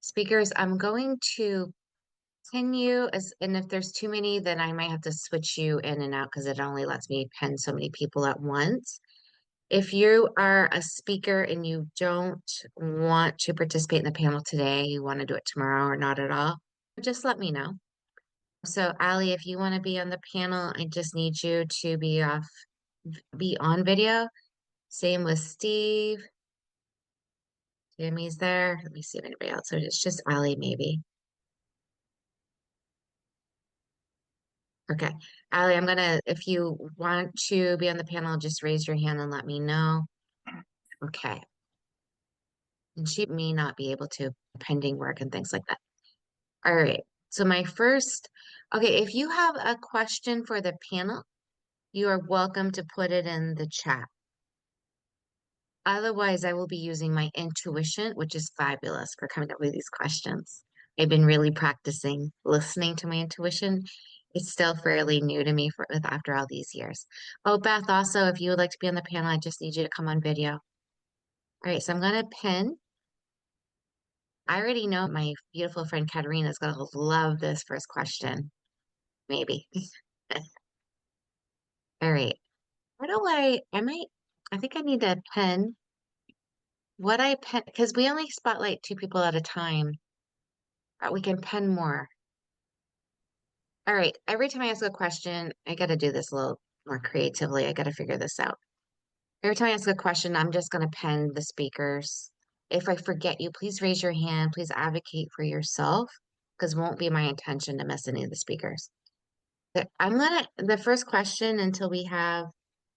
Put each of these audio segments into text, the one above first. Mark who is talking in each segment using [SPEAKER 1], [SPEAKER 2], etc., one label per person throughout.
[SPEAKER 1] Speakers, I'm going to pin you and if there's too many, then I might have to switch you in and out because it only lets me pin so many people at once. If you are a speaker and you don't want to participate in the panel today, you want to do it tomorrow or not at all, just let me know. So, Allie, if you want to be on the panel, I just need you to be on video. Same with Steve. Jimmy's there. Let me see if anybody else. So it's just Allie, maybe. Okay. Allie, if you want to be on the panel, just raise your hand and let me know. Okay. And she may not be able to, pending work and things like that. All right. So okay, if you have a question for the panel, you are welcome to put it in the chat. Otherwise, I will be using my intuition, which is fabulous for coming up with these questions. I've been really practicing listening to my intuition. It's still fairly new to me after all these years. Oh, Beth, also, if you would like to be on the panel, I just need you to come on video. All right, so I'm going to pin. I already know my beautiful friend Katerina is going to love this first question. Maybe. All right. I think I need to pin what I pin, because we only spotlight two people at a time. But we can pen more. All right. Every time I ask a question, I got to do this a little more creatively. I got to figure this out. Every time I ask a question, I'm just going to pen the speakers. If I forget you, please raise your hand. Please advocate for yourself because it won't be my intention to miss any of the speakers. The first question until we have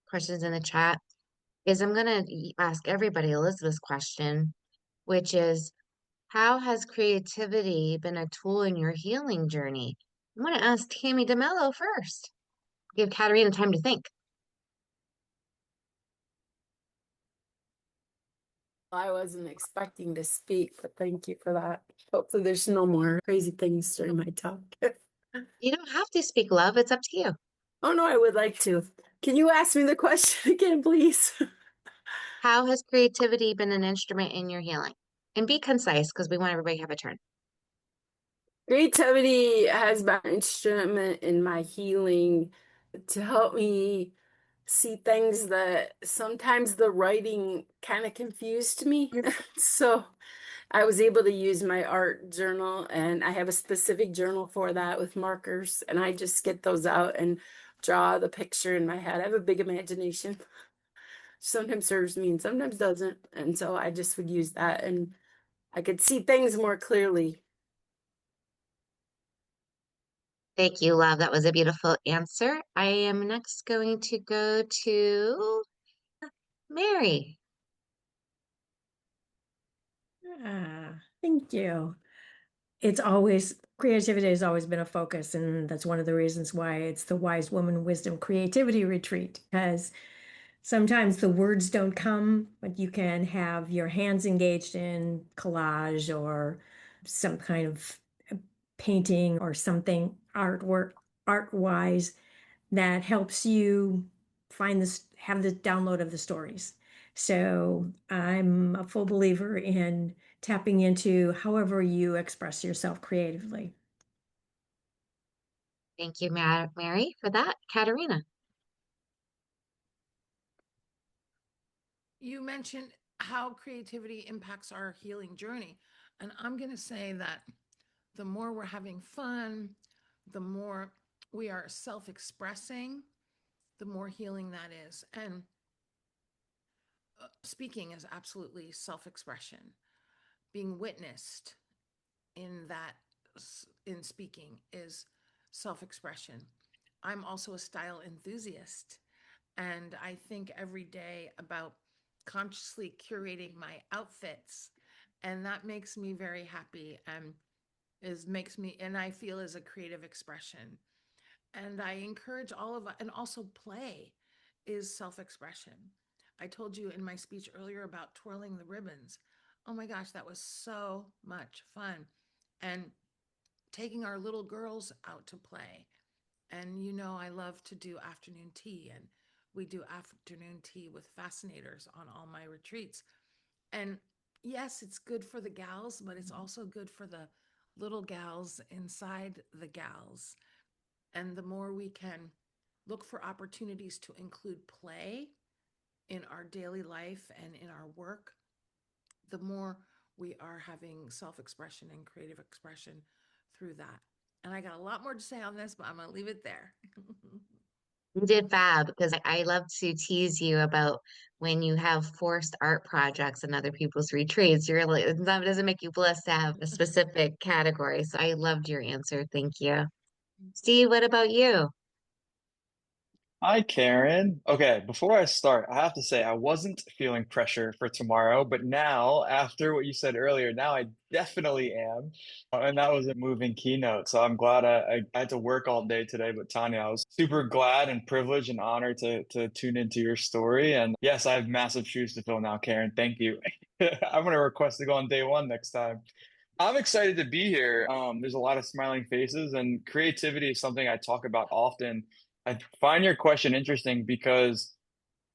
[SPEAKER 1] questions in the chat is I'm going to ask everybody Elizabeth's question, which is, how has creativity been a tool in your healing journey? I'm going to ask Tammy DeMello first. Give Katerina time to think.
[SPEAKER 2] I wasn't expecting to speak, but thank you for that. Hopefully, there's no more crazy things during my talk.
[SPEAKER 1] You don't have to speak, love. It's up to you.
[SPEAKER 2] Oh, no, I would like to. Can you ask me the question again, please?
[SPEAKER 1] How has creativity been an instrument in your healing? And be concise because we want everybody to have a turn.
[SPEAKER 2] Creativity has been an instrument in my healing to help me see things that sometimes the writing kind of confused me. So I was able to use my art journal, and I have a specific journal for that with markers, and I just get those out and draw the picture in my head. I have a big imagination. Sometimes serves me and sometimes doesn't. And so I just would use that, and I could see things more clearly.
[SPEAKER 1] Thank you, love. That was a beautiful answer. I am next going to go to Mary.
[SPEAKER 3] Thank you. Creativity has always been a focus, and that's one of the reasons why it's the Wise Woman Wisdom Creativity Retreat, because sometimes the words don't come, but you can have your hands engaged in collage or some kind of painting or something art wise that helps you have the download of the stories. So I'm a full believer in tapping into however you express yourself creatively.
[SPEAKER 1] Thank you, Mary, for that. Katerina.
[SPEAKER 4] You mentioned how creativity impacts our healing journey. And I'm going to say that the more we're having fun, the more we are self expressing, the more healing that is. And speaking is absolutely self expression. Being witnessed in that, in speaking, is self expression. I'm also a style enthusiast, and I think every day about consciously curating my outfits, and that makes me very happy and I feel is a creative expression. And I encourage all of us, and also play is self-expression. I told you in my speech earlier about twirling the ribbons. Oh my gosh, that was so much fun. And taking our little girls out to play. And I love to do afternoon tea, and we do afternoon tea with fascinators on all my retreats. And yes, it's good for the gals, but it's also good for the little gals inside the gals. And the more we can look for opportunities to include play in our daily life and in our work, the more we are having self-expression and creative expression through that. And I got a lot more to say on this, but I'm going to leave it there.
[SPEAKER 1] You did fab because I love to tease you about when you have forced art projects in other people's retreats. You're like, that doesn't make you blessed to have a specific category. So I loved your answer. Thank you. Steve, what about you?
[SPEAKER 5] Hi, Karen. Okay, before I start, I have to say I wasn't feeling pressure for tomorrow, but now, after what you said earlier, now I definitely am. And that was a moving keynote. So I'm glad I had to work all day today. But Tanya, I was super glad and privileged and honored to tune into your story. And yes, I have massive shoes to fill now, Karen. Thank you. I'm gonna request to go on day one next time. I'm excited to be here. There's a lot of smiling faces, and creativity is something I talk about often. I find your question interesting because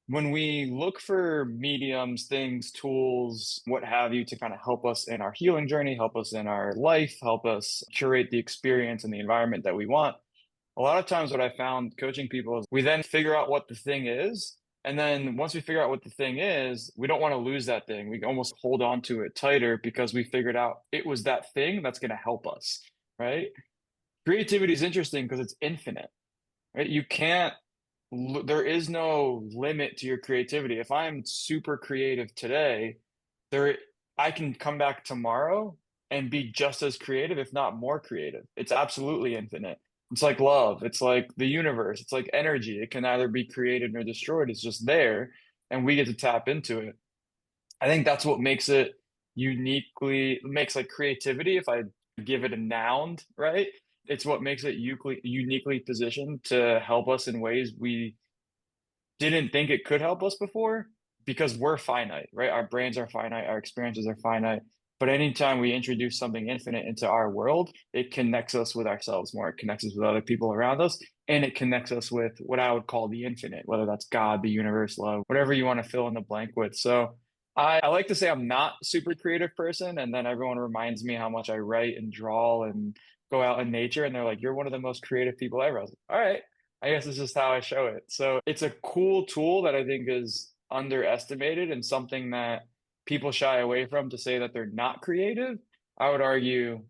[SPEAKER 5] when we look for mediums, things, tools, what have you, to kind of help us in our healing journey, help us in our life, help us curate the experience and the environment that we want, a lot of times what I found coaching people is we then figure out what the thing is. And then once we figure out what the thing is, we don't want to lose that thing. We almost hold on to it tighter because we figured out it was that thing that's going to help us, right? Creativity is interesting because it's infinite, right? You can't, there is no limit to your creativity. If I'm super creative today, there, I can come back tomorrow and be just as creative, if not more creative. It's absolutely infinite. It's like love. It's like the universe. It's like energy. It can either be created or destroyed. It's just there, and we get to tap into it. I think that's what makes it makes like creativity, if I give it a noun, right? It's what makes it uniquely positioned to help us in ways we didn't think it could help us before because we're finite, right? Our brains are finite, our experiences are finite. But anytime we introduce something infinite into our world, it connects us with ourselves more. It connects us with other people around us, and it connects us with what I would call the infinite, whether that's God, the universe, love, whatever you want to fill in the blank with. So I like to say I'm not a super creative person, and then everyone reminds me how much I write and draw and go out in nature, and they're like, "You're one of the most creative people ever." I was like, "All right." I guess it's just how I show it. So it's a cool tool that I think is underestimated and something that people shy away from to say that they're not creative. I would argue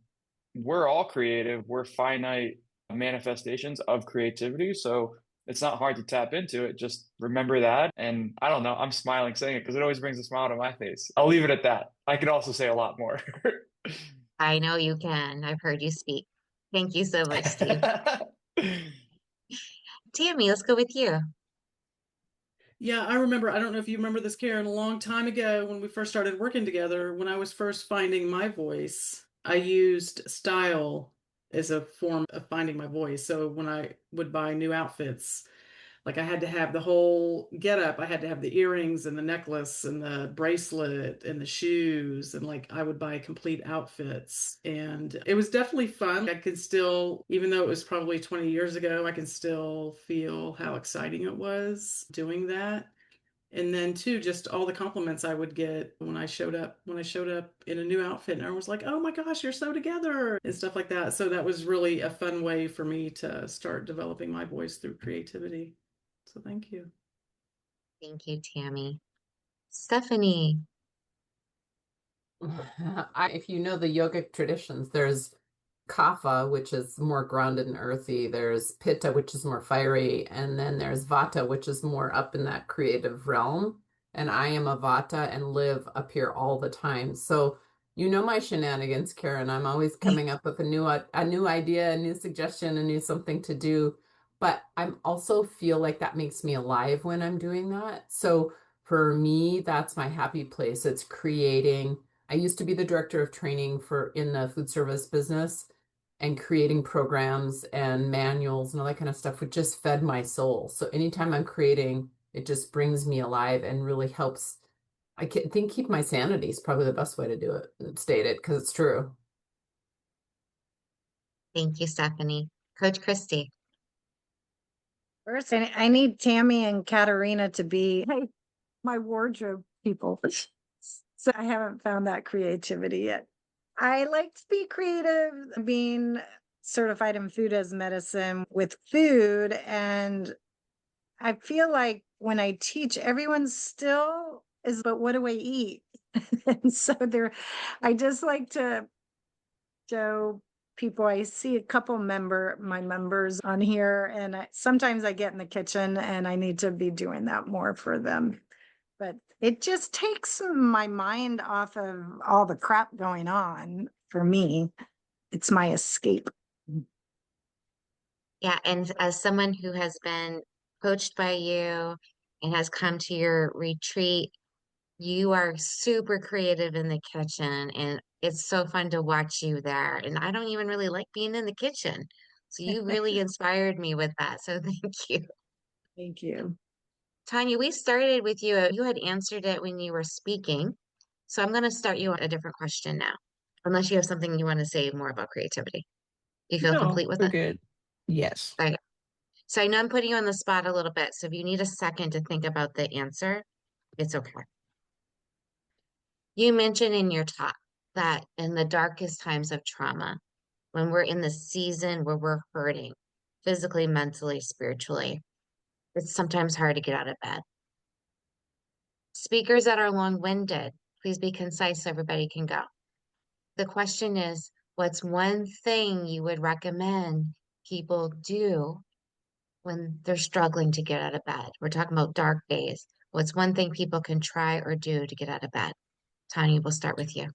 [SPEAKER 5] we're all creative. We're finite manifestations of creativity. So it's not hard to tap into it. Just remember that. And I don't know, I'm smiling saying it because it always brings a smile to my face. I'll leave it at that. I could also say a lot more.
[SPEAKER 1] I know you can. I've heard you speak. Thank you so much, Steve. Tammy, let's go with you.
[SPEAKER 6] Yeah, I remember. I don't know if you remember this, Karen, a long time ago when we first started working together, when I was first finding my voice, I used style as a form of finding my voice. So when I would buy new outfits, like I had to have the whole getup. I had to have the earrings and the necklace and the bracelet and the shoes. And like I would buy complete outfits. And it was definitely fun. I could still, even though it was probably 20 years ago, I can still feel how exciting it was doing that. And then too, just all the compliments I would get when I showed up in a new outfit and everyone was like, "Oh my gosh, you're so together," and stuff like that. So that was really a fun way for me to start developing my voice through creativity. So thank you.
[SPEAKER 1] Thank you, Tammy. Stephanie.
[SPEAKER 7] If you know the yogic traditions, there's kapha, which is more grounded and earthy. There's pitta, which is more fiery, and then there's vata, which is more up in that creative realm. And I am a vata and live up here all the time. So you know my shenanigans, Karen. I'm always coming up with a new idea, a new suggestion, a new something to do. But I'm also feel like that makes me alive when I'm doing that. So for me, that's my happy place. It's creating. I used to be the director of training for in the food service business, and creating programs and manuals and all that kind of stuff, which just fed my soul. So anytime I'm creating, it just brings me alive and really helps. I think keep my sanity is probably the best way to do it, state it, because it's true.
[SPEAKER 1] Thank you, Stephanie. Coach Christy.
[SPEAKER 8] First, I need Tammy and Katarina to be my wardrobe people. So I haven't found that creativity yet. I like to be creative, being certified in food as medicine with food. And I feel like when I teach, everyone still is, but what do I eat? And so I just like to show people. I see a couple my members on here, and sometimes I get in the kitchen and I need to be doing that more for them. But it just takes my mind off of all the crap going on for me. It's my escape.
[SPEAKER 1] Yeah, and as someone who has been coached by you and has come to your retreat, you are super creative in the kitchen, and it's so fun to watch you there. And I don't even really like being in the kitchen. So you really inspired me with that. So thank you.
[SPEAKER 8] Thank you.
[SPEAKER 1] Tanya, we started with you. You had answered it when you were speaking. So I'm going to start you on a different question now, unless you have something you want to say more about creativity. You feel
[SPEAKER 9] No,
[SPEAKER 1] complete with
[SPEAKER 9] we're
[SPEAKER 1] it?
[SPEAKER 9] good. Yes.
[SPEAKER 1] Okay. So I know I'm putting you on the spot a little bit. So if you need a second to think about the answer, it's okay. You mentioned in your talk that in the darkest times of trauma, when we're in the season where we're hurting physically, mentally, spiritually, it's sometimes hard to get out of bed. Speakers that are long-winded, please be concise so everybody can go. The question is, what's one thing you would recommend people do when they're struggling to get out of bed? We're talking about dark days. What's one thing people can try or do to get out of bed? Tanya, we'll start with you.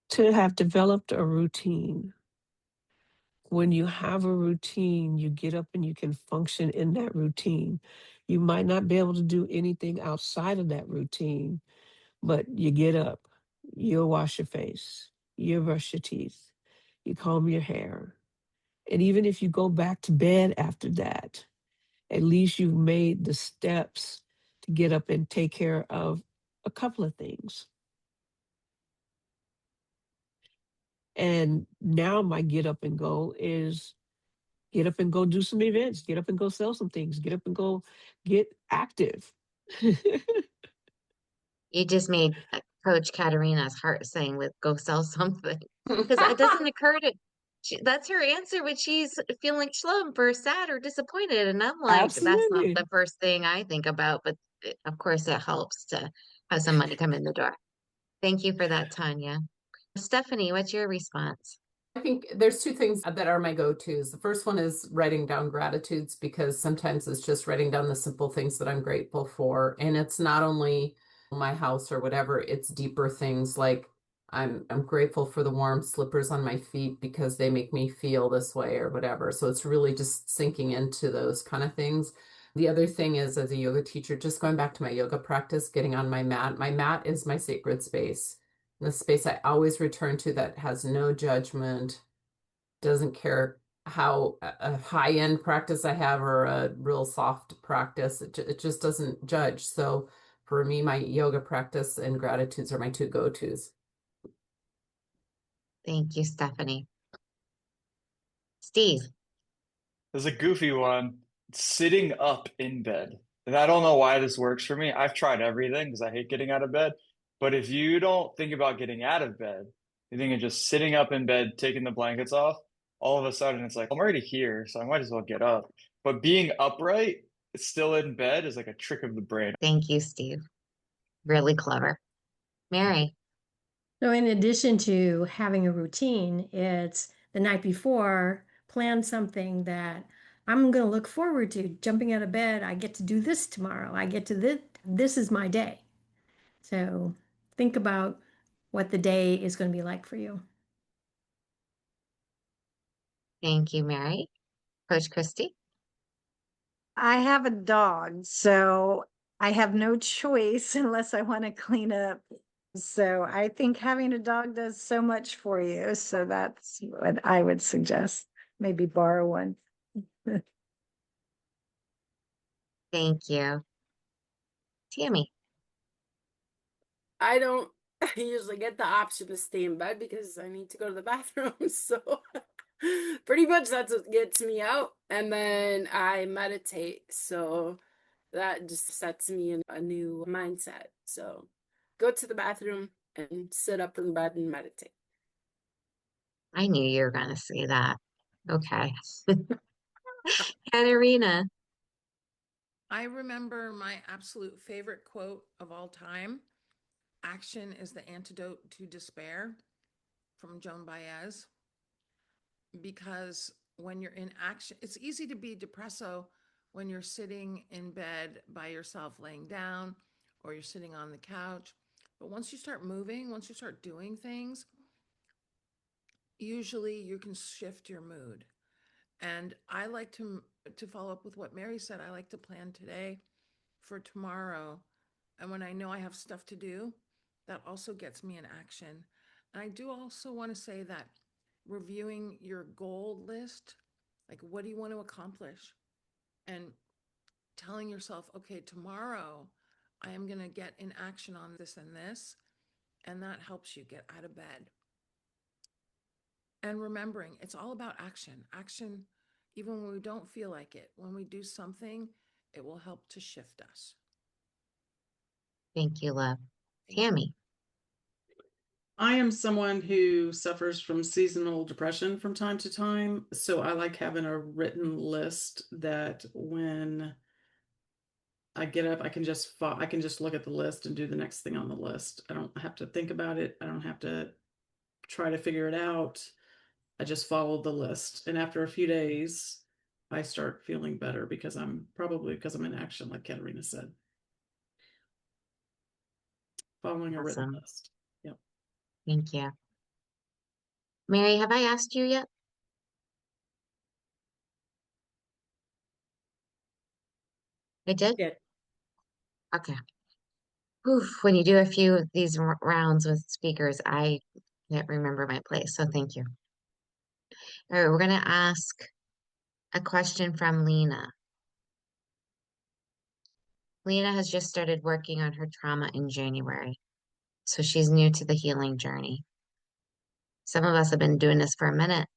[SPEAKER 9] To have developed a routine. When you have a routine, you get up and you can function in that routine. You might not be able to do anything outside of that routine, but you get up, you'll wash your face, you brush your teeth, you comb your hair. And even if you go back to bed after that, at least you've made the steps to get up and take care of a couple of things. And now my get up and go is get up and go do some events, get up and go sell some things, get up and go get active.
[SPEAKER 1] You just made Coach Katerina's heart sing with go sell something. Because it doesn't occur to that's her answer when she's feeling slump or sad or disappointed. And I'm like, that's not
[SPEAKER 9] Absolutely.
[SPEAKER 1] the first thing I think about, but of course it helps to have some money come in the door. Thank you for that, Tanya. Stephanie, what's your response?
[SPEAKER 7] I think there's two things that are my go-tos. The first one is writing down gratitudes because sometimes it's just writing down the simple things that I'm grateful for. And it's not only my house or whatever, it's deeper things like I'm grateful for the warm slippers on my feet because they make me feel this way or whatever. So it's really just sinking into those kind of things. The other thing is, as a yoga teacher, just going back to my yoga practice, getting on my mat. My mat is my sacred space, the space I always return to that has no judgment, doesn't care how a high-end practice I have or a real soft practice. It just doesn't judge. So for me, my yoga practice and gratitudes are my two go-tos.
[SPEAKER 1] Thank you, Stephanie. Steve.
[SPEAKER 5] There's a goofy one. Sitting up in bed. And I don't know why this works for me. I've tried everything because I hate getting out of bed. But if you don't think about getting out of bed, you think of just sitting up in bed, taking the blankets off, all of a sudden it's like, I'm already here, so I might as well get up. But being upright, still in bed, is like a trick of the brain.
[SPEAKER 1] Thank you, Steve. Really clever. Mary.
[SPEAKER 3] So in addition to having a routine, it's the night before, plan something that I'm going to look forward to. Jumping out of bed, I get to do this tomorrow. I get to this is my day. So think about what the day is going to be like for you.
[SPEAKER 1] Thank you, Mary. Coach Christy.
[SPEAKER 8] I have a dog, so I have no choice unless I want to clean up. So I think having a dog does so much for you. So that's what I would suggest. Maybe borrow one.
[SPEAKER 1] Thank you. Tammy.
[SPEAKER 2] I don't usually get the option to stay in bed because I need to go to the bathroom. So pretty much that's what gets me out. And then I meditate. So that just sets me in a new mindset. So go to the bathroom and sit up in bed and meditate.
[SPEAKER 1] I knew you were going to say that. Okay. Katerina.
[SPEAKER 4] I remember my absolute favorite quote of all time: "Action is the antidote to despair," from Joan Baez. Because when you're in action, it's easy to be depresso when you're sitting in bed by yourself, laying down, or you're sitting on the couch. But once you start moving, once you start doing things, usually you can shift your mood. And I like to follow up with what Mary said. I like to plan today for tomorrow. And when I know I have stuff to do, that also gets me in action. And I do also want to say that reviewing your goal list, like what do you want to accomplish? And telling yourself, okay, tomorrow I am going to get in action on this and this. And that helps you get out of bed. And remembering it's all about action. Action, even when we don't feel like it, when we do something, it will help to shift us.
[SPEAKER 1] Thank you, love.
[SPEAKER 4] Thank you.
[SPEAKER 1] Tammy.
[SPEAKER 6] I am someone who suffers from seasonal depression from time to time. So I like having a written list that when I get up, I can just look at the list and do the next thing on the list. I don't have to think about it. I don't have to try to figure it out. I just follow the list. And after a few days, I start feeling better because I'm in action, like Katerina said. Following a written
[SPEAKER 1] Awesome.
[SPEAKER 6] list. Yep.
[SPEAKER 1] Thank you. Mary, have I asked you yet? I did?
[SPEAKER 3] Yeah.
[SPEAKER 1] Okay. Oof, when you do a few of these rounds with speakers, I can't remember my place. So thank you. All right, we're going to ask a question from Lena. Lena has just started working on her trauma in January, so she's new to the healing journey. Some of us have been doing this for a minute.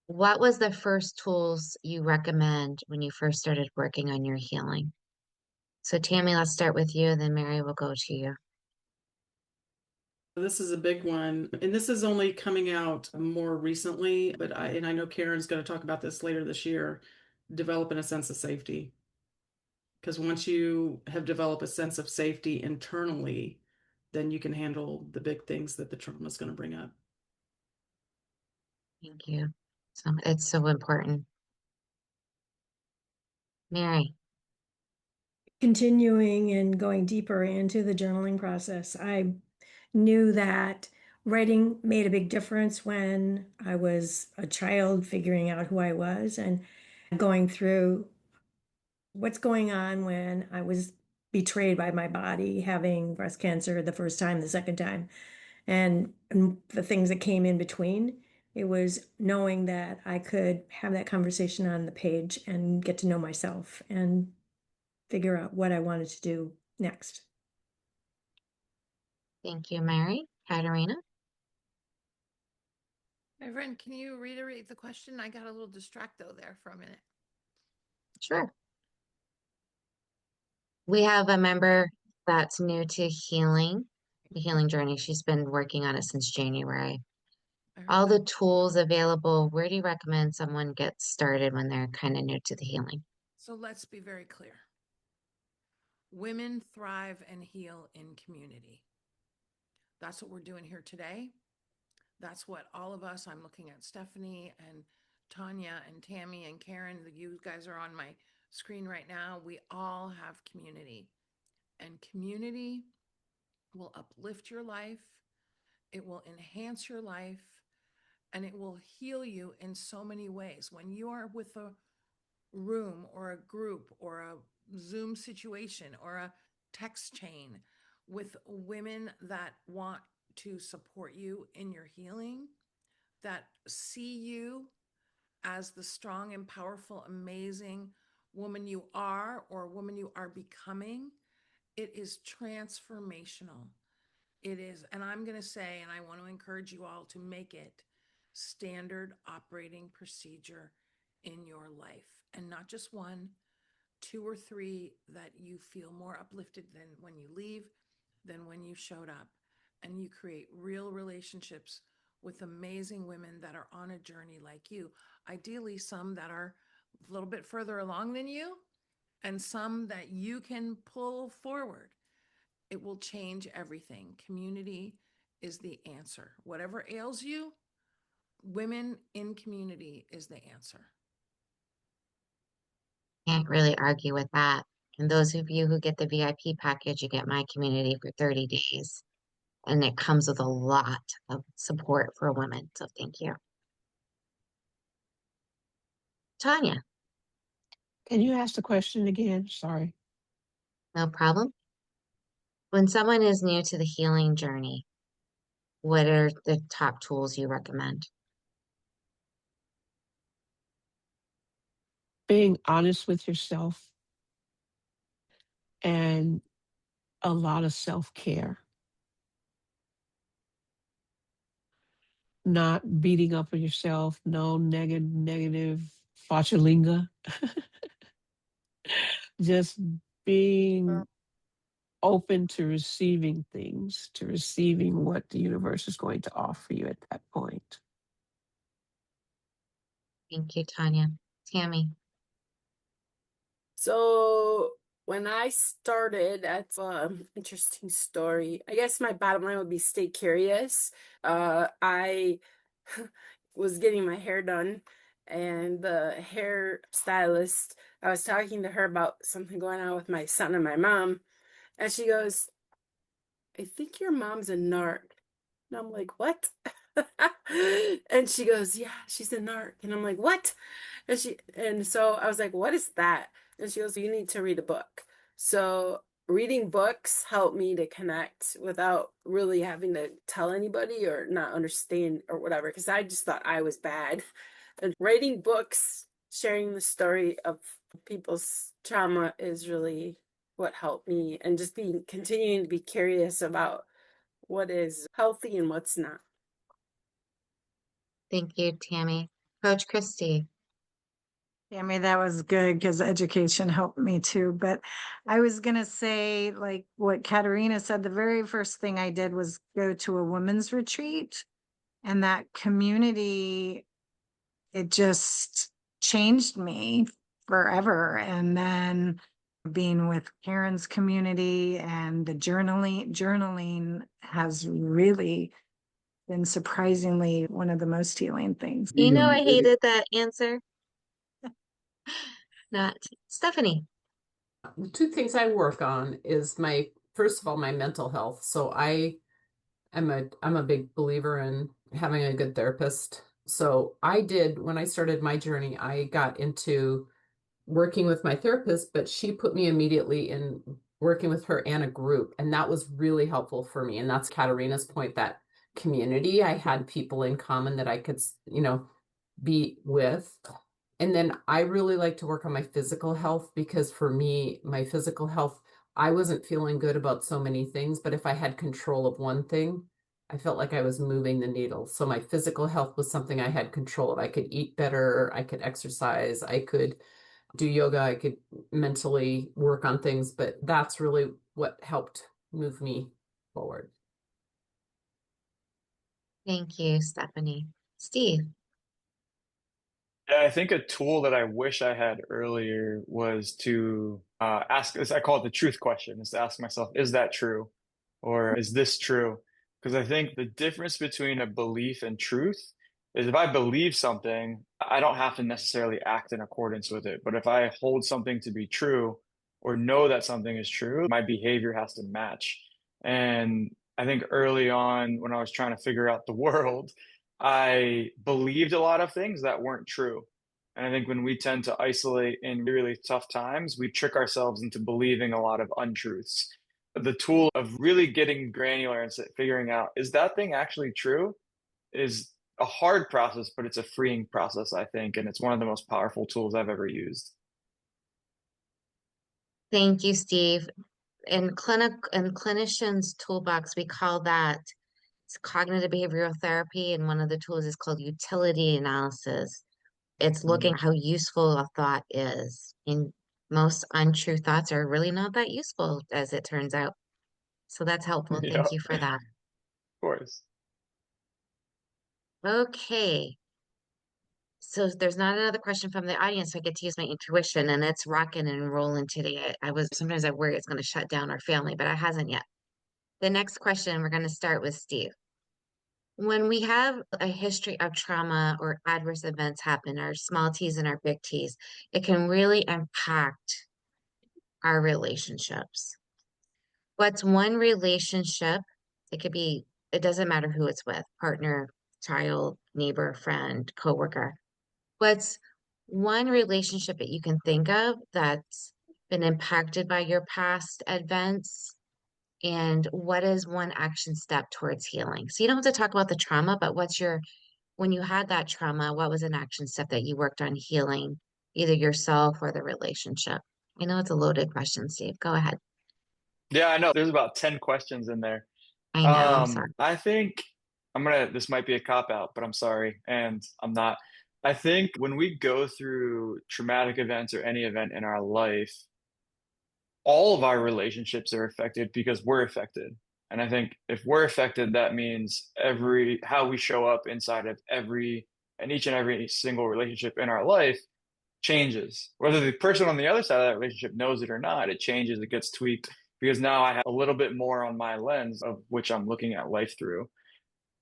[SPEAKER 1] What was the first tools you recommend when you first started working on your healing? So Tammy, let's start with you, then Mary will go to you.
[SPEAKER 6] This is a big one, and this is only coming out more recently, but I know Karen's going to talk about this later this year, developing a sense of safety. Because once you have developed a sense of safety internally, then you can handle the big things that the trauma is going to bring up.
[SPEAKER 1] Thank you. So it's so important. Mary.
[SPEAKER 3] Continuing and going deeper into the journaling process, I knew that writing made a big difference when I was a child, figuring out who I was and going through what's going on when I was betrayed by my body, having breast cancer the first time, the second time, and the things that came in between. It was knowing that I could have that conversation on the page and get to know myself and figure out what I wanted to do next.
[SPEAKER 1] Thank you, Mary. Katerina.
[SPEAKER 4] My friend, can you reiterate the question? I got a little distracted there for a minute.
[SPEAKER 1] Sure. We have a member that's new to healing, the healing journey. She's been working on it since January.
[SPEAKER 4] I heard
[SPEAKER 1] All
[SPEAKER 4] that.
[SPEAKER 1] the tools available, where do you recommend someone get started when they're kind of new to the healing?
[SPEAKER 4] So let's be very clear. Women thrive and heal in community. That's what we're doing here today. That's what all of us, I'm looking at Stephanie and Tanya and Tammy and Karen, you guys are on my screen right now. We all have community, and community will uplift your life. It will enhance your life, and it will heal you in so many ways. When you are with a room or a group or a Zoom situation or a text chain with women that want to support you in your healing, that see you as the strong and powerful, amazing woman you are or woman you are becoming, it is transformational. It is, and I'm going to say, and I want to encourage you all to make it standard operating procedure in your life, and not just one, 2 or 3 that you feel more uplifted than when you leave, than when you showed up. And you create real relationships with amazing women that are on a journey like you. Ideally, some that are a little bit further along than you, and some that you can pull forward. It will change everything. Community is the answer. Whatever ails you, women in community is the answer.
[SPEAKER 1] Can't really argue with that. And those of you who get the VIP package, you get my community for 30 days. And it comes with a lot of support for women. So thank you. Tanya,
[SPEAKER 9] Can you ask the question again? Sorry.
[SPEAKER 1] no problem. When someone is new to the healing journey, what are the top tools you recommend?
[SPEAKER 9] Being honest with yourself and a lot of self-care. Not beating up on yourself, no negative fachalinga. Just being open to receiving things, to receiving what the universe is going to offer you at that point.
[SPEAKER 1] Thank you, Tanya. Tammy.
[SPEAKER 2] So when I started, that's an interesting story. I guess my bottom line would be stay curious. I was getting my hair done, and the hair stylist, I was talking to her about something going on with my son and my mom, and she goes, I think your mom's a narc. And I'm like, what? And she goes, yeah, she's a narc. And I'm like, what? And so I was like, what is that? And she goes, you need to read a book. So reading books helped me to connect without really having to tell anybody or not understand or whatever, because I just thought I was bad. And writing books, sharing the story of people's trauma is really what helped me, and just continuing to be curious about what is healthy and what's not.
[SPEAKER 1] Thank you, Tammy. Coach Christy.
[SPEAKER 8] Tammy, that was good because education helped me too. But I was going to say, like what Katerina said, the very first thing I did was go to a women's retreat, and that community, it just changed me forever. And then being with Karen's community and the journaling has really been surprisingly one of the most healing things.
[SPEAKER 1] You know, I hated that answer. Not Stephanie.
[SPEAKER 7] The 2 things I work on is my, first of all, my mental health. So I'm a big believer in having a good therapist. So when I started my journey, I got into working with my therapist, but she put me immediately in working with her and a group. And that was really helpful for me. And that's Katerina's point, that community. I had people in common that I could, be with. And then I really like to work on my physical health, because for me, my physical health, I wasn't feeling good about so many things, but if I had control of one thing, I felt like I was moving the needle. So my physical health was something I had control of. I could eat better, I could exercise, I could do yoga, I could mentally work on things, but that's really what helped move me forward.
[SPEAKER 1] Thank you, Stephanie. Steve.
[SPEAKER 5] Yeah, I think a tool that I wish I had earlier was to ask, I call it the truth question, is to ask myself, is that true? Or is this true? Because I think the difference between a belief and truth is, if I believe something, I don't have to necessarily act in accordance with it. But if I hold something to be true or know that something is true, my behavior has to match. And I think early on, when I was trying to figure out the world, I believed a lot of things that weren't true. And I think when we tend to isolate in really tough times, we trick ourselves into believing a lot of untruths. The tool of really getting granular and figuring out, is that thing actually true, is a hard process, but it's a freeing process, I think. And it's one of the most powerful tools I've ever used.
[SPEAKER 1] Thank you, Steve. In clinicians' toolbox, we call that, it's cognitive behavioral therapy, and one of the tools is called utility analysis. It's looking at how useful a thought is in most untrue thoughts are really not that useful, as it turns out. So that's helpful.
[SPEAKER 5] Yeah,
[SPEAKER 1] Thank
[SPEAKER 5] of
[SPEAKER 1] you for that.
[SPEAKER 5] course.
[SPEAKER 1] Okay. So there's not another question from the audience, so I get to use my intuition, and it's rocking and rolling today. I was sometimes I worry it's going to shut down our family, but it hasn't yet. The next question, we're going to start with Steve. When we have a history of trauma or adverse events happen, our small t's and our big t's, it can really impact our relationships. What's one relationship? It could be, it doesn't matter who it's with, partner, child, neighbor, friend, coworker. What's one relationship that you can think of that's been impacted by your past events? And what is one action step towards healing? So you don't have to talk about the trauma, but when you had that trauma, what was an action step that you worked on healing, either yourself or the relationship? I know it's a loaded question, Steve. Go ahead.
[SPEAKER 5] Yeah, I know. There's about 10 questions in there.
[SPEAKER 1] I know, I'm sorry.
[SPEAKER 5] I think this might be a cop out, but I'm sorry, and I'm not. I think when we go through traumatic events or any event in our life, all of our relationships are affected because we're affected. And I think if we're affected, that means how we show up inside of each and every single relationship in our life changes. Whether the person on the other side of that relationship knows it or not, it changes, it gets tweaked because now I have a little bit more on my lens of which I'm looking at life through.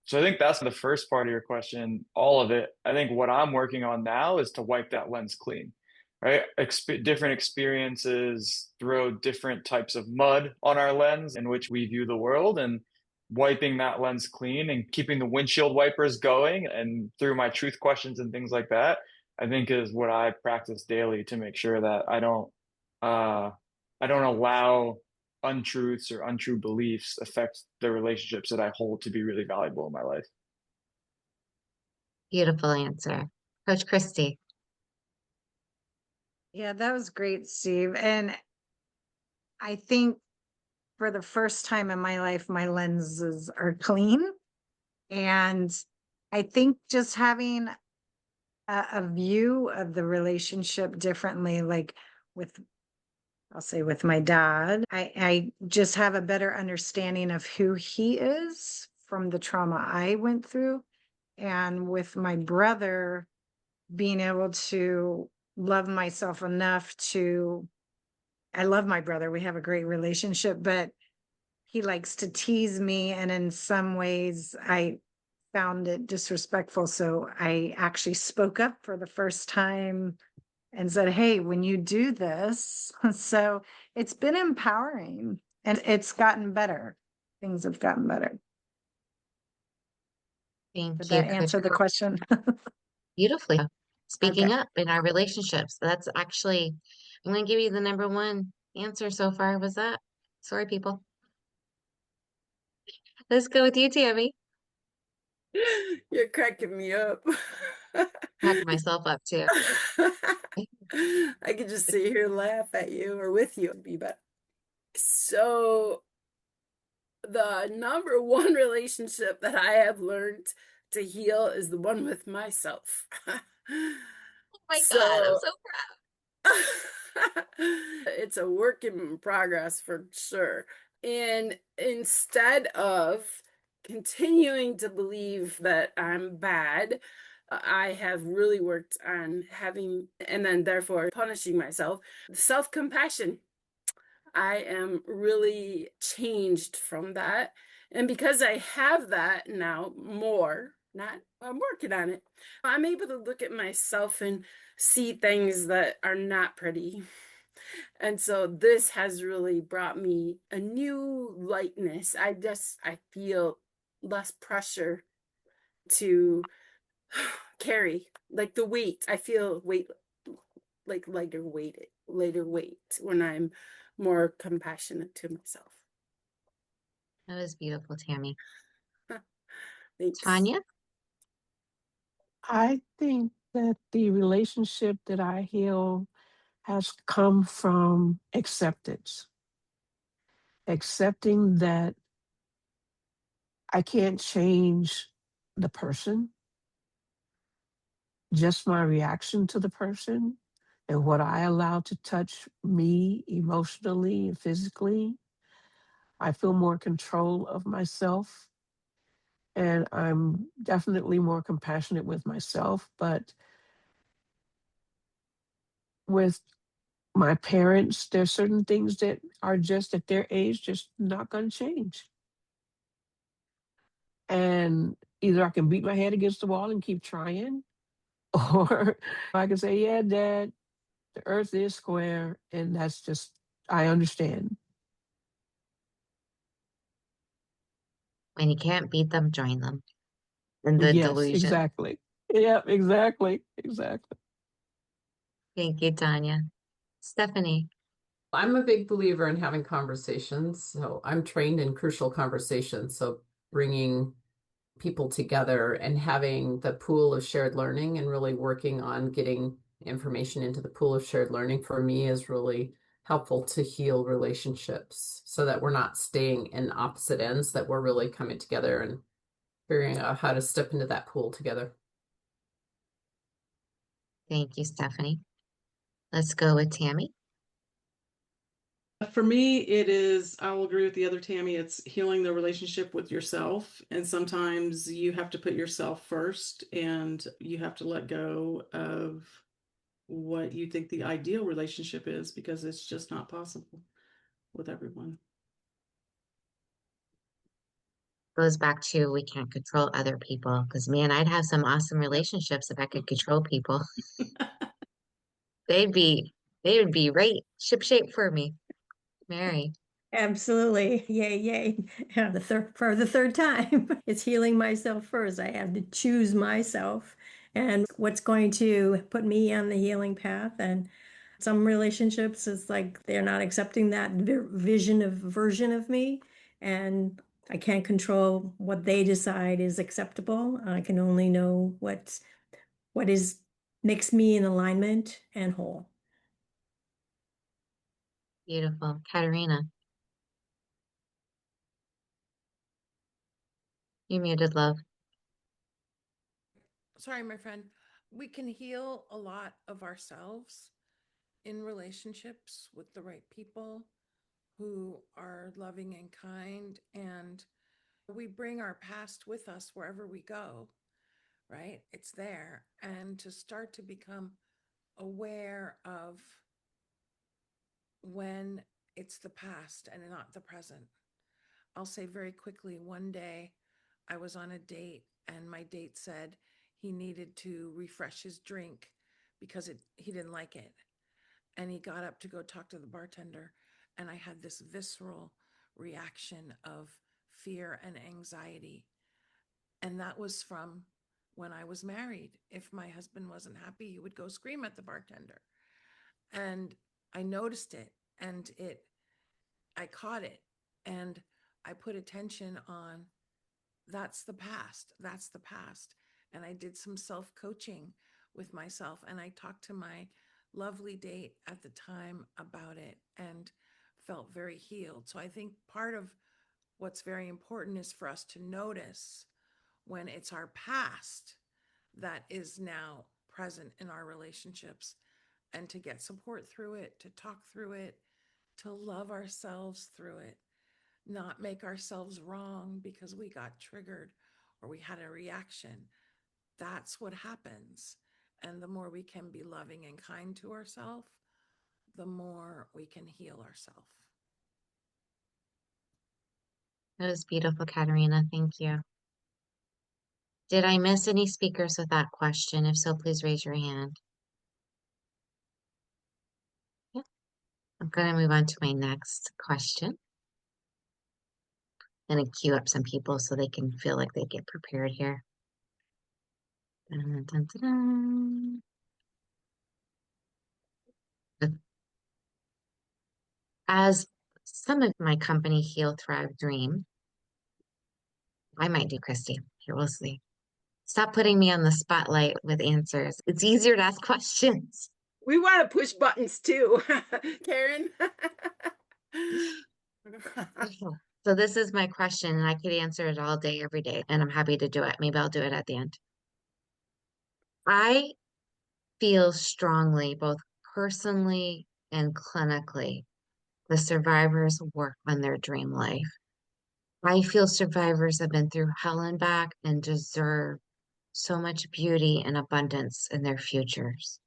[SPEAKER 5] So I think that's the first part of your question, all of it. I think what I'm working on now is to wipe that lens clean, right? Different experiences throw different types of mud on our lens in which we view the world, and wiping that lens clean and keeping the windshield wipers going and through my truth questions and things like that, I think is what I practice daily to make sure that uh, I don't allow untruths or untrue beliefs affect the relationships that I hold to be really valuable in my life.
[SPEAKER 1] Beautiful answer. Coach Christy.
[SPEAKER 8] Yeah, that was great, Steve. And I think for the first time in my life, my lenses are clean. And I think just having a view of the relationship differently, like with, I'll say with my dad, I just have a better understanding of who he is from the trauma I went through. And with my brother, being able to love myself enough to, I love my brother. We have a great relationship, but he likes to tease me. And in some ways, I found it disrespectful. So I actually spoke up for the first time and said, hey, when you do this, so it's been empowering and it's gotten better. Things have gotten better.
[SPEAKER 1] Thank
[SPEAKER 8] Did
[SPEAKER 1] you,
[SPEAKER 8] that
[SPEAKER 1] Coach.
[SPEAKER 8] answer the question?
[SPEAKER 1] Beautifully. Speaking
[SPEAKER 8] Okay.
[SPEAKER 1] up in our relationships. That's actually, I'm going to give you the number one answer so far was that. Sorry, people. Let's go with you, Tammy.
[SPEAKER 2] You're cracking me up.
[SPEAKER 1] Cracking myself up too.
[SPEAKER 2] I could just sit here and laugh at you or with you. It'd be better. So the number one relationship that I have learned to heal is the one with myself.
[SPEAKER 1] Oh my God, I'm
[SPEAKER 2] So
[SPEAKER 1] so
[SPEAKER 2] it's a work in progress for sure. And instead of continuing to believe that I'm bad, I have really worked on having, and then therefore punishing myself, self-compassion. I am really changed from that. And because I have that now more, not I'm working on it. I'm able to look at myself and see things that are not pretty. And so this has really brought me a new lightness. I feel less pressure to carry like the weight. I feel weight like lighter weight when I'm more compassionate to myself.
[SPEAKER 1] That was beautiful, Tammy.
[SPEAKER 2] Thanks.
[SPEAKER 1] Tanya?
[SPEAKER 9] I think that the relationship that I heal has come from acceptance, accepting that I can't change the person, just my reaction to the person. And what I allow to touch me emotionally and physically, I feel more control of myself. And I'm definitely more compassionate with myself. But with my parents, there's certain things that are just at their age, just not going to change. And either I can beat my head against the wall and keep trying, or I can say, yeah, Dad, the earth is square. And that's just, I understand.
[SPEAKER 1] When you can't beat them, join them in the
[SPEAKER 9] Yes,
[SPEAKER 1] delusion.
[SPEAKER 9] exactly. Yeah, exactly. Exactly.
[SPEAKER 1] Thank you, Tanya. Stephanie.
[SPEAKER 7] I'm a big believer in having conversations. So I'm trained in crucial conversations. So bringing people together and having the pool of shared learning and really working on getting information into the pool of shared learning for me is really helpful to heal relationships so that we're not staying in opposite ends, that we're really coming together and figuring out how to step into that pool together.
[SPEAKER 1] Thank you, Stephanie. Let's go with Tammy.
[SPEAKER 6] For me, it is, I will agree with the other Tammy, it's healing the relationship with yourself. And sometimes you have to put yourself first and you have to let go of what you think the ideal relationship is because it's just not possible with everyone.
[SPEAKER 1] Goes back to we can't control other people because man, I'd have some awesome relationships if I could control people. They'd be they would be right ship shape for me. Mary.
[SPEAKER 3] Absolutely. Yay, yay. Yeah, for the third time. It's healing myself first. I have to choose myself and what's going to put me on the healing path. And some relationships, it's like they're not accepting that version of me. And I can't control what they decide is acceptable. I can only know what is makes me in alignment and whole.
[SPEAKER 1] Beautiful. Katerina. You muted, love.
[SPEAKER 4] Sorry, my friend. We can heal a lot of ourselves in relationships with the right people who are loving and kind. And we bring our past with us wherever we go, right? It's there. And to start to become aware of when it's the past and not the present. I'll say very quickly, one day I was on a date and my date said he needed to refresh his drink because he didn't like it. And he got up to go talk to the bartender. And I had this visceral reaction of fear and anxiety. And that was from when I was married. If my husband wasn't happy, he would go scream at the bartender. And I noticed it and I caught it and I put attention on that's the past. That's the past. And I did some self coaching with myself and I talked to my lovely date at the time about it and felt very healed. So I think part of what's very important is for us to notice when it's our past that is now present in our relationships and to get support through it, to talk through it, to love ourselves through it, not make ourselves wrong because we got triggered or we had a reaction. That's what happens. And the more we can be loving and kind to ourselves, the more we can heal ourselves.
[SPEAKER 1] That was beautiful, Katerina. Thank you. Did I miss any speakers with that question? If so, please raise your hand. Yeah. I'm going to move on to my next question. I'm going to queue up some people so they can feel like they get prepared here. Dun, dun, dun, dun. As some of my company Heal, Thrive, Dream, I might do Christy. Here, we'll see. Stop putting me on the spotlight with answers. It's easier to ask questions.
[SPEAKER 2] We want to push buttons too, Karen.
[SPEAKER 1] So this is my question, and I could answer it all day, every day, and I'm happy to do it. Maybe I'll do it at the end. I feel strongly, both personally and clinically the survivors work on their dream life. I feel survivors have been through hell and back and deserve so much beauty and abundance in their futures.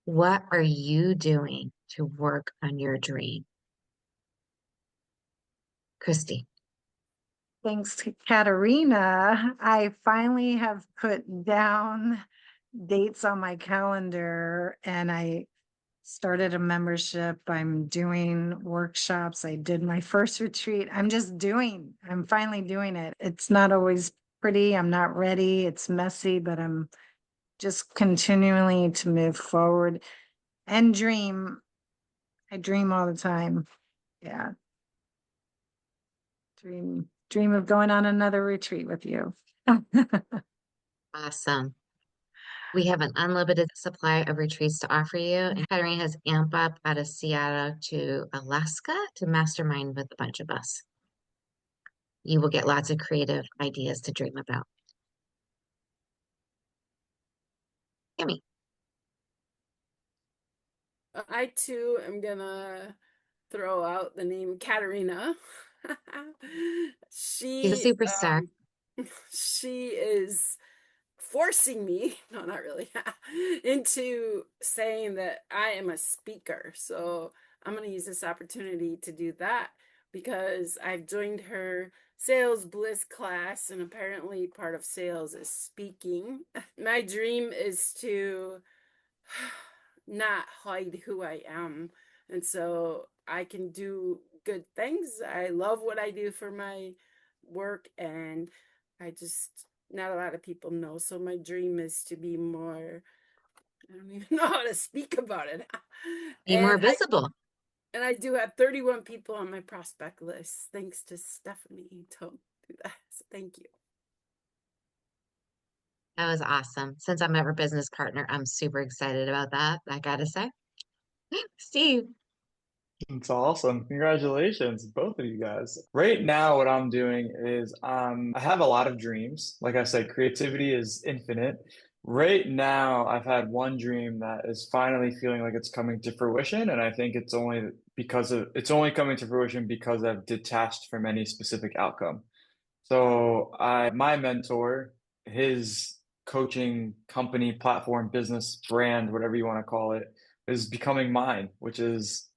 [SPEAKER 1] What are you doing to work on your dream? Christy.
[SPEAKER 8] Thanks to Katerina, I finally have put down dates on my calendar and I started a membership. I'm doing workshops. I did my first retreat. I'm finally doing it. It's not always pretty. I'm not ready. It's messy, but I'm just continually to move forward and dream. I dream all the time. Yeah. Dream of going on another retreat with you.
[SPEAKER 1] Awesome. We have an unlimited supply of retreats to offer you. And Katerina has amp up out of Seattle to Alaska to mastermind with a bunch of us. You will get lots of creative ideas to dream about. Kimmy.
[SPEAKER 2] I too am gonna throw out the name Katerina.
[SPEAKER 1] She's a
[SPEAKER 2] She
[SPEAKER 1] superstar.
[SPEAKER 2] she is forcing me, no, not really, into saying that I am a speaker. So I'm going to use this opportunity to do that because I've joined her sales bliss class, and apparently part of sales is speaking. My dream is to not hide who I am. And so I can do good things. I love what I do for my work, and I just, not a lot of people know. So my dream is to be more, I don't even know how to speak about it.
[SPEAKER 1] Be more visible.
[SPEAKER 2] And I do have 31 people on my prospect list, thanks to Stephanie to do that. So thank you.
[SPEAKER 1] That was awesome. Since I'm her business partner, I'm super excited about that. I gotta say. Steve.
[SPEAKER 5] It's awesome. Congratulations, both of you guys. Right now, what I'm doing is I have a lot of dreams. Like I said, creativity is infinite. Right now, I've had one dream that is finally feeling like it's coming to fruition, and I think it's only coming to fruition because I've detached from any specific outcome. So my mentor, his coaching company, platform, business, brand, whatever you want to call it, is becoming mine, which is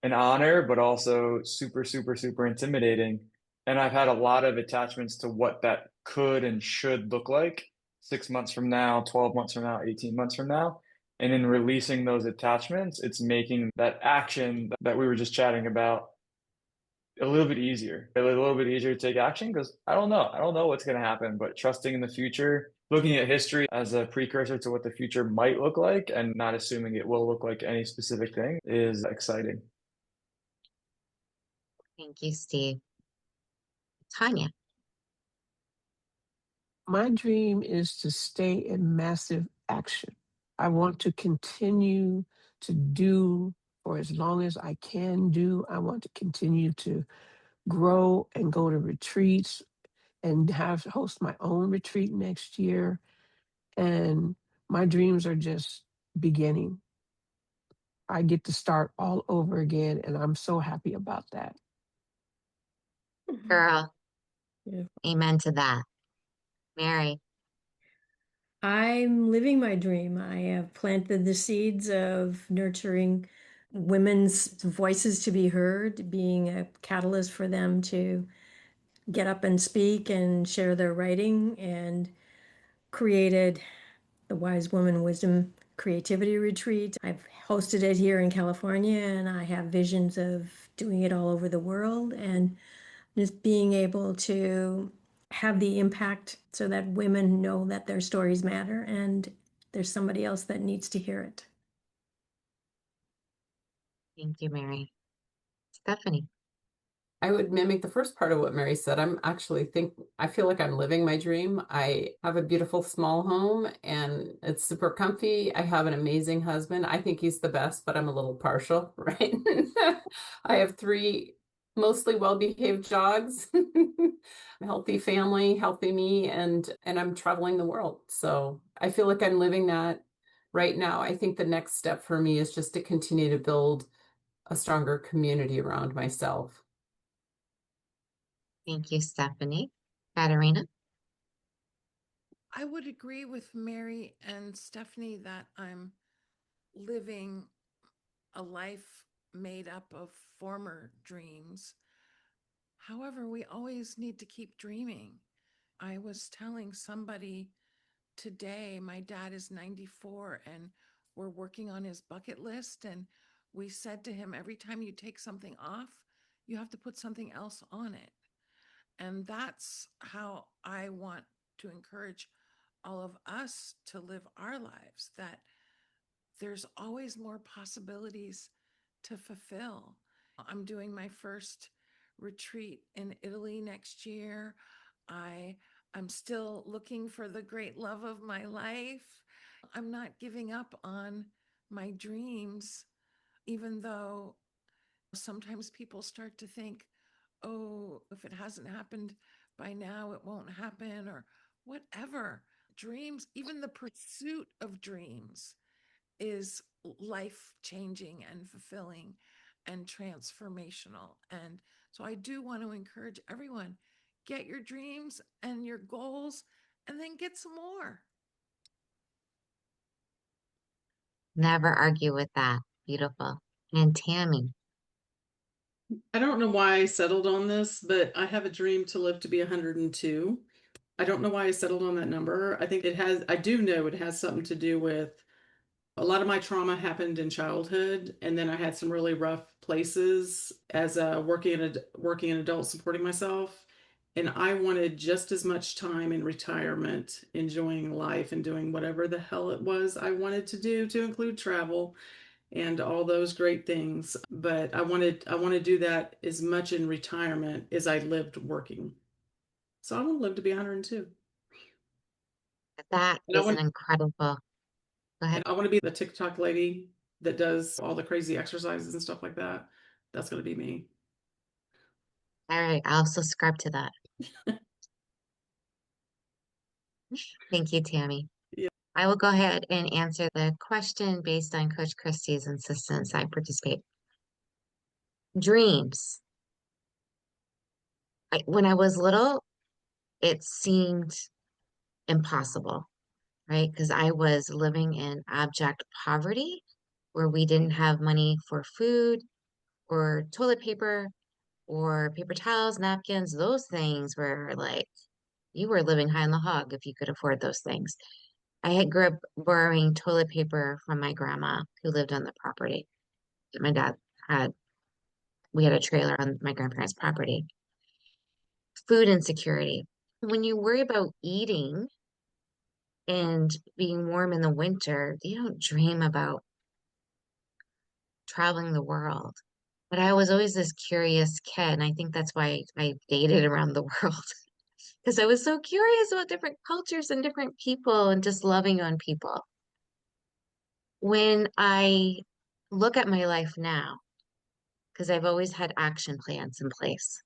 [SPEAKER 5] an honor, but also super, super, super intimidating. And I've had a lot of attachments to what that could and should look like 6 months from now, 12 months from now, 18 months from now. And in releasing those attachments, it's making that action that we were just chatting about a little bit easier to take action because I don't know. I don't know what's going to happen, but trusting in the future, looking at history as a precursor to what the future might look like and not assuming it will look like any specific thing is exciting.
[SPEAKER 1] Thank you, Steve. Tanya.
[SPEAKER 9] My dream is to stay in massive action. I want to continue to do for as long as I can do. I want to continue to grow and go to retreats and host my own retreat next year. And my dreams are just beginning. I get to start all over again, and I'm so happy about that.
[SPEAKER 1] Girl.
[SPEAKER 3] Yeah.
[SPEAKER 1] Amen to that. Mary.
[SPEAKER 3] I'm living my dream. I have planted the seeds of nurturing women's voices to be heard, being a catalyst for them to get up and speak and share their writing, and created the Wise Woman Wisdom Creativity Retreat. I've hosted it here in California, and I have visions of doing it all over the world, and just being able to have the impact so that women know that their stories matter and there's somebody else that needs to hear it.
[SPEAKER 1] Thank you, Mary. Stephanie.
[SPEAKER 7] I would mimic the first part of what Mary said. I feel like I'm living my dream. I have a beautiful small home and it's super comfy. I have an amazing husband. I think he's the best, but I'm a little partial, right? I have three mostly well-behaved dogs, a healthy family, healthy me, and I'm traveling the world. So I feel like I'm living that right now, I think the next step for me is just to continue to build a stronger community around myself.
[SPEAKER 1] Thank you, Stephanie. Katarina?
[SPEAKER 4] I would agree with Mary and Stephanie that I'm living a life made up of former dreams. However, we always need to keep dreaming. I was telling somebody today, my dad is 94 and we're working on his bucket list. And we said to him, every time you take something off, you have to put something else on it. And that's how I want to encourage all of us to live our lives, that there's always more possibilities to fulfill. I'm doing my first retreat in Italy next year. I'm still looking for the great love of my life. I'm not giving up on my dreams, even though sometimes people start to think, oh, if it hasn't happened by now, it won't happen, or whatever. Dreams, even the pursuit of dreams, is life changing and fulfilling and transformational. And so I do want to encourage everyone, get your dreams and your goals and then get some more.
[SPEAKER 1] Never argue with that. Beautiful. And Tammy?
[SPEAKER 6] I don't know why I settled on this, but I have a dream to live to be 102. I don't know why I settled on that number. I do know it has something to do with a lot of my trauma happened in childhood, and then I had some really rough places as working an adult supporting myself. And I wanted just as much time in retirement, enjoying life and doing whatever the hell it was I wanted to do, to include travel and all those great things. But I want to do that as much in retirement as I lived working. So I want to live to be 102.
[SPEAKER 1] That
[SPEAKER 6] And
[SPEAKER 1] is an incredible. Go ahead.
[SPEAKER 6] I want to be the TikTok lady that does all the crazy exercises and stuff like that. That's going to be me.
[SPEAKER 1] All right, I'll subscribe to that. Thank you, Tammy.
[SPEAKER 6] Yeah.
[SPEAKER 1] I will go ahead and answer the question based on Coach Christie's insistence I participate. Dreams. When I was little, it seemed impossible, right? Because I was living in abject poverty where we didn't have money for food or toilet paper or paper towels, napkins. Those things were like, you were living high on the hog if you could afford those things. I had grew up borrowing toilet paper from my grandma who lived on the property that my dad had. We had a trailer on my grandparents' property. Food insecurity. When you worry about eating and being warm in the winter, you don't dream about traveling the world. But I was always this curious kid, and I think that's why I dated around the world because I was so curious about different cultures and different people and just loving on people. When I look at my life now, because I've always had action plans in place.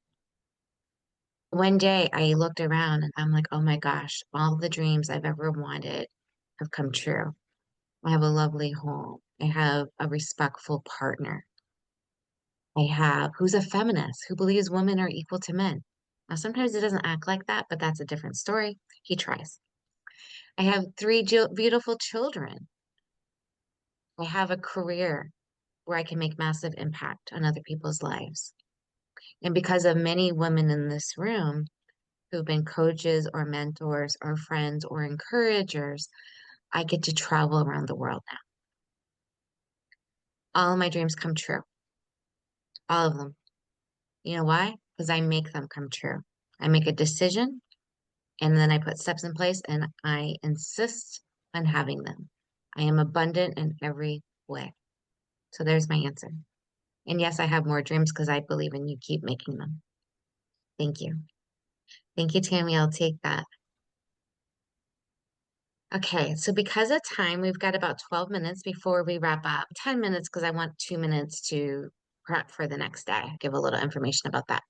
[SPEAKER 1] One day I looked around and I'm like, oh my gosh, all the dreams I've ever wanted have come true. I have a lovely home. I have a respectful partner. I have who's a feminist, who believes women are equal to men. Now, sometimes he doesn't act like that, but that's a different story. He tries. I have three beautiful children. I have a career where I can make massive impact on other people's lives. And because of many women in this room who've been coaches or mentors or friends or encouragers, I get to travel around the world now. All of my dreams come true. All of them. You know why? Because I make them come true. I make a decision and then I put steps in place and I insist on having them. I am abundant in every way. So there's my answer. And yes, I have more dreams because I believe in you. Keep making them. Thank you. Thank you, Tammy. I'll take that. Okay, so because of time, we've got about 12 minutes before we wrap up. 10 minutes because I want 2 minutes to prep for the next day. Give a little information about that.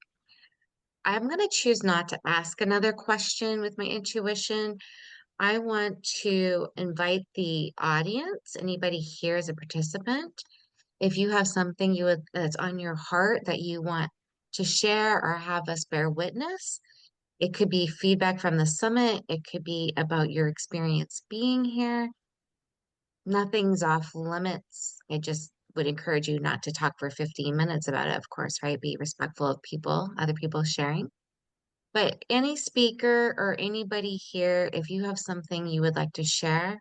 [SPEAKER 1] I'm going to choose not to ask another question with my intuition, I want to invite the audience, anybody here as a participant, if you have something that's on your heart that you want to share or have us bear witness, it could be feedback from the summit, it could be about your experience being here. Nothing's off limits. I just would encourage you not to talk for 15 minutes about it, of course, right? Be respectful of people, other people sharing. But any speaker or anybody here, if you have something you would like to share,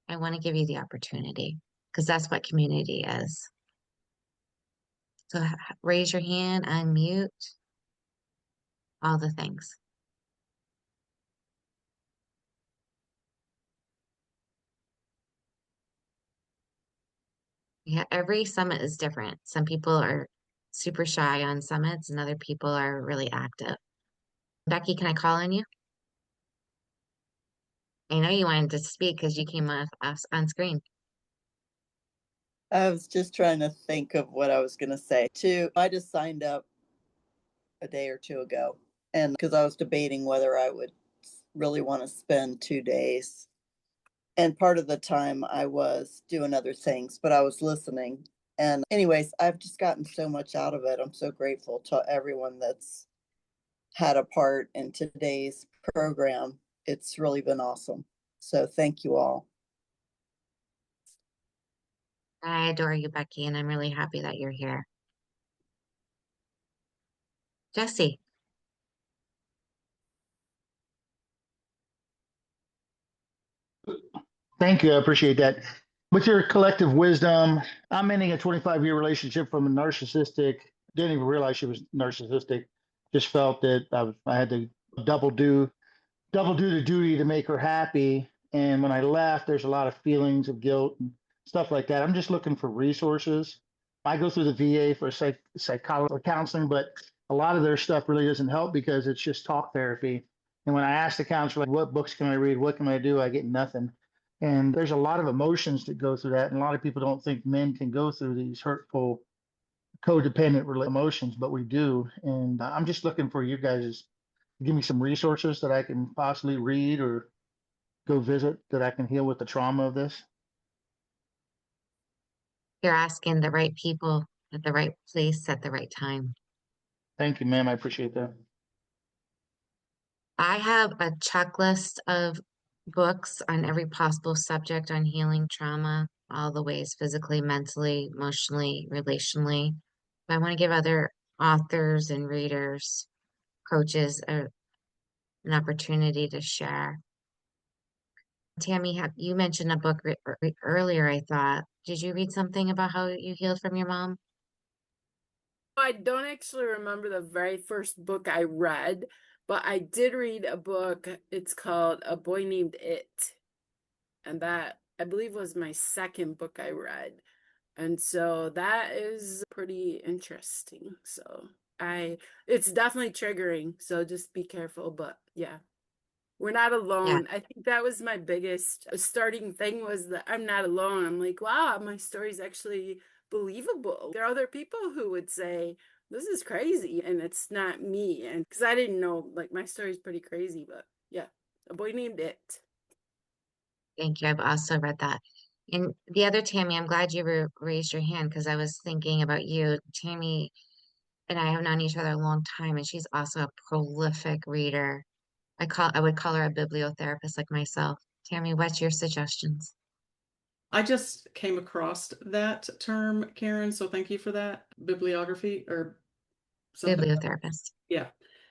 [SPEAKER 1] I want to give you the opportunity because that's what community is. So raise your hand, unmute, all the things. Yeah, every summit is different. Some people are super shy on summits and other people are really active. Becky, can I call on you? I know you wanted to speak because you came on screen.
[SPEAKER 10] I was just trying to think of what I was going to say. I just signed up a day or two ago, and because I was debating whether I would really want to spend 2 days. And part of the time I was doing other things, but I was listening. And, anyways, I've just gotten so much out of it. I'm so grateful to everyone that's had a part in today's program. It's really been awesome. So, thank you all.
[SPEAKER 1] I adore you, Becky, and I'm really happy that you're here. Jesse.
[SPEAKER 11] Thank you. I appreciate that. With your collective wisdom, I'm ending a 25-year relationship from a narcissistic, didn't even realize she was narcissistic, just felt that I had to double do the duty to make her happy. And when I left, there's a lot of feelings of guilt and stuff like that. I'm just looking for resources. I go through the VA for psychology or counseling, but a lot of their stuff really doesn't help because it's just talk therapy. And when I ask the counselor, like, what books can I read? What can I do? I get nothing. And there's a lot of emotions that go through that. And a lot of people don't think men can go through these hurtful, codependent emotions, but we do. And I'm just looking for you guys to give me some resources that I can possibly read or go visit that I can heal with the trauma of this.
[SPEAKER 1] You're asking the right people at the right place at the right time.
[SPEAKER 11] Thank you, ma'am. I appreciate that.
[SPEAKER 1] I have a checklist of books on every possible subject on healing trauma, all the ways physically, mentally, emotionally, relationally. But I want to give other authors and readers, coaches, an opportunity to share. Tammy, you mentioned a book earlier, I thought. Did you read something about how you healed from your mom?
[SPEAKER 2] I don't actually remember the very first book I read, but I did read a book. It's called A Boy Named It. And that, I believe, was my second book I read. And so that is pretty interesting. So it's definitely triggering. So just be careful. But yeah, we're not
[SPEAKER 1] Yeah,
[SPEAKER 2] alone. I think that was my biggest starting thing was that I'm not alone. I'm like, wow, my story's actually believable. There are other people who would say, this is crazy. And it's not me. And because I didn't know, like, my story's pretty crazy. But yeah, A Boy Named It.
[SPEAKER 1] thank you. I've also read that. And the other Tammy, I'm glad you raised your hand because I was thinking about you. Tammy and I have known each other a long time, and she's also a prolific reader. I would call her a bibliotherapist like myself. Tammy, what's your suggestions?
[SPEAKER 6] I just came across that term, Karen, so thank you for that. Bibliography or something.
[SPEAKER 1] Bibliotherapist.
[SPEAKER 6] Yeah.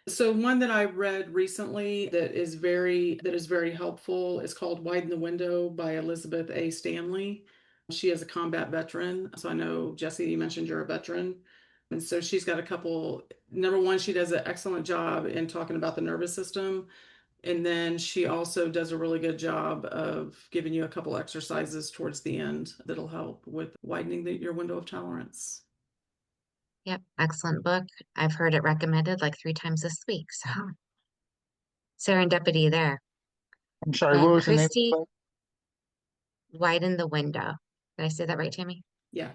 [SPEAKER 6] So one that I read recently that is very helpful is called Widen the Window by Elizabeth A. Stanley. She is a combat veteran. So I know, Jesse, you mentioned you're a veteran. And so she's got a couple. Number one, she does an excellent job in talking about the nervous system. And then she also does a really good job of giving you a couple exercises towards the end that'll help with widening your window of tolerance.
[SPEAKER 1] Yep, excellent book. I've heard it recommended like 3 times this week. So serendipity there.
[SPEAKER 11] I'm sorry, what
[SPEAKER 1] And
[SPEAKER 11] was the name of the
[SPEAKER 1] Christy,
[SPEAKER 11] book?
[SPEAKER 1] Widen the Window. Did I say that right, Tammy?
[SPEAKER 6] Yeah.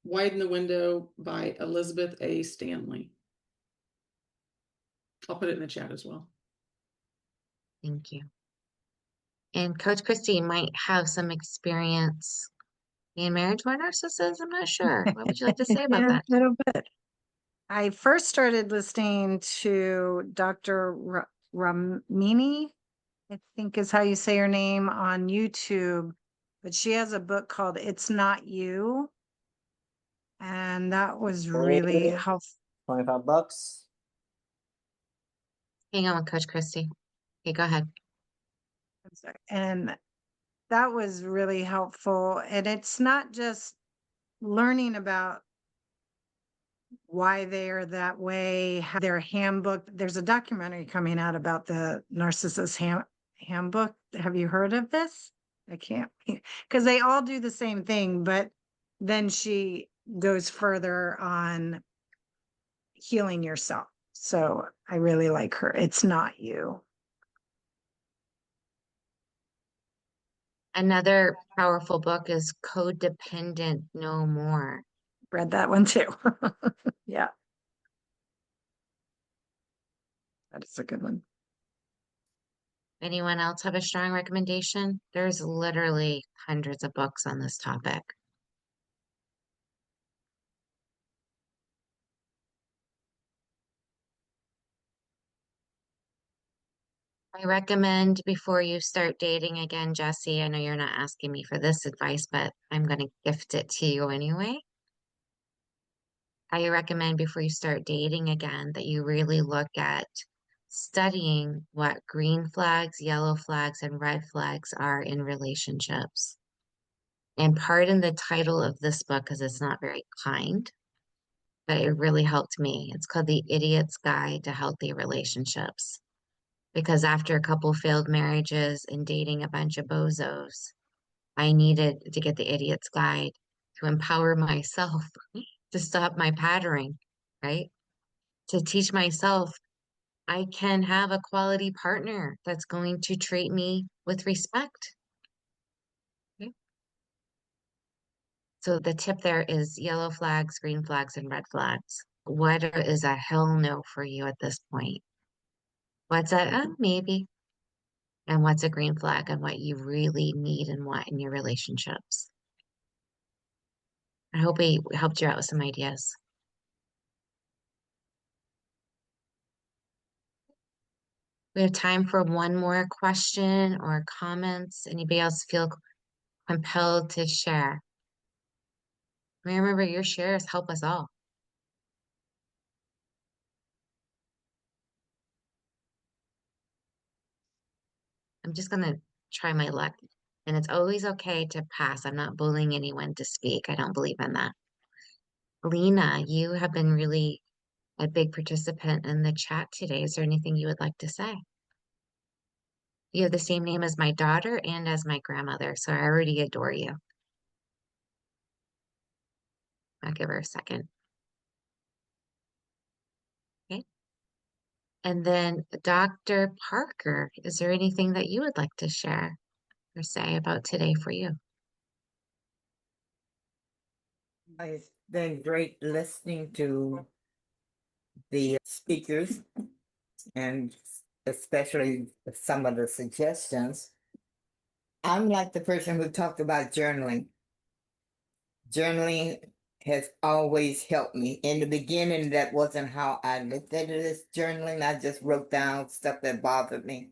[SPEAKER 6] Widen the Window by Elizabeth A. Stanley. I'll put it in the chat as well.
[SPEAKER 1] Thank you. And Coach Christie might have some experience being married to a narcissist. I'm not sure. What would you like to say about
[SPEAKER 8] Yeah,
[SPEAKER 1] that?
[SPEAKER 8] a little bit. I first started listening to Dr. Ramini, I think is how you say her name, on YouTube, but she has a book called It's Not You. And that was really helpful.
[SPEAKER 12] $25.
[SPEAKER 1] Hang on with Coach Christie. Okay, go ahead.
[SPEAKER 8] I'm sorry. And that was really helpful. And it's not just learning about why they are that way, how their handbook. There's a documentary coming out about the narcissist handbook. Have you heard of this? I can't, because they all do the same thing, but then she goes further on healing yourself. So I really like her. It's Not You.
[SPEAKER 1] Another powerful book is Codependent No More.
[SPEAKER 8] Read that one too. Yeah, that is a good one.
[SPEAKER 1] Anyone else have a strong recommendation? There's literally hundreds of books on this topic. I recommend before you start dating again, Jesse, I know you're not asking me for this advice, but I'm going to gift it to you anyway. I recommend before you start dating again that you really look at studying what green flags, yellow flags, and red flags are in relationships. And pardon the title of this book because it's not very kind, but it really helped me. It's called The Idiot's Guide to Healthy Relationships. Because after a couple failed marriages and dating a bunch of bozos, I needed to get the Idiot's Guide to empower myself to stop my patterning, right? To teach myself I can have a quality partner that's going to treat me with respect. Okay? So the tip there is yellow flags, green flags, and red flags. What is a hell no for you at this point? What's a maybe? And what's a green flag and what you really need and want in your relationships? I hope we helped you out with some ideas. We have time for one more question or comments. Anybody else feel compelled to share? Remember, your shares help us all. I'm just going to try my luck. And it's always okay to pass. I'm not bullying anyone to speak. I don't believe in that. Lena, you have been really a big participant in the chat today. Is there anything you would like to say? You have the same name as my daughter and as my grandmother, so I already adore you. I'll give her a second. Okay. And then Dr. Parker, is there anything that you would like to share or say about today for you?
[SPEAKER 13] It's been great listening to the speakers and especially some of the suggestions. I'm like the person who talked about journaling. Journaling has always helped me. In the beginning, that wasn't how I looked at it as journaling. I just wrote down stuff that bothered me.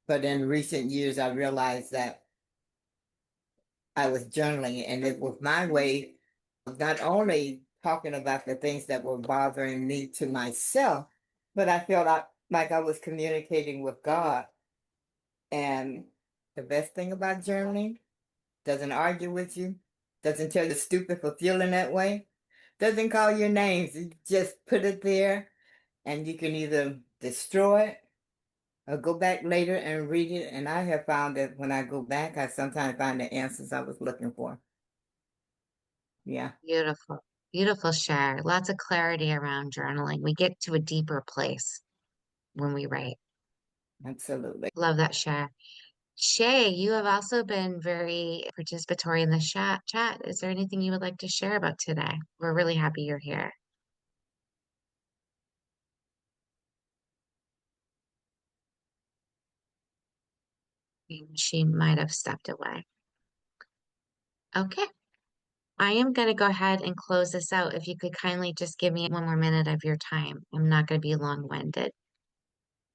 [SPEAKER 13] But in recent years, I realized that I was journaling, and it was my way of not only talking about the things that were bothering me to myself, but I felt like I was communicating with God. And the best thing about journaling, doesn't argue with you, doesn't tell you stupid for feeling that way, doesn't call your names. You just put it there, and you can either destroy it or go back later and read it. And I have found that when I go back, I sometimes find the answers I was looking for. Yeah.
[SPEAKER 1] Beautiful, beautiful share. Lots of clarity around journaling. We get to a deeper place when we write.
[SPEAKER 13] Absolutely.
[SPEAKER 1] Love that share. Shay, you have also been very participatory in the chat. Is there anything you would like to share about today? We're really happy you're here. She might have stepped away. Okay. I am going to go ahead and close this out. If you could kindly just give me one more minute of your time. I'm not going to be long-winded.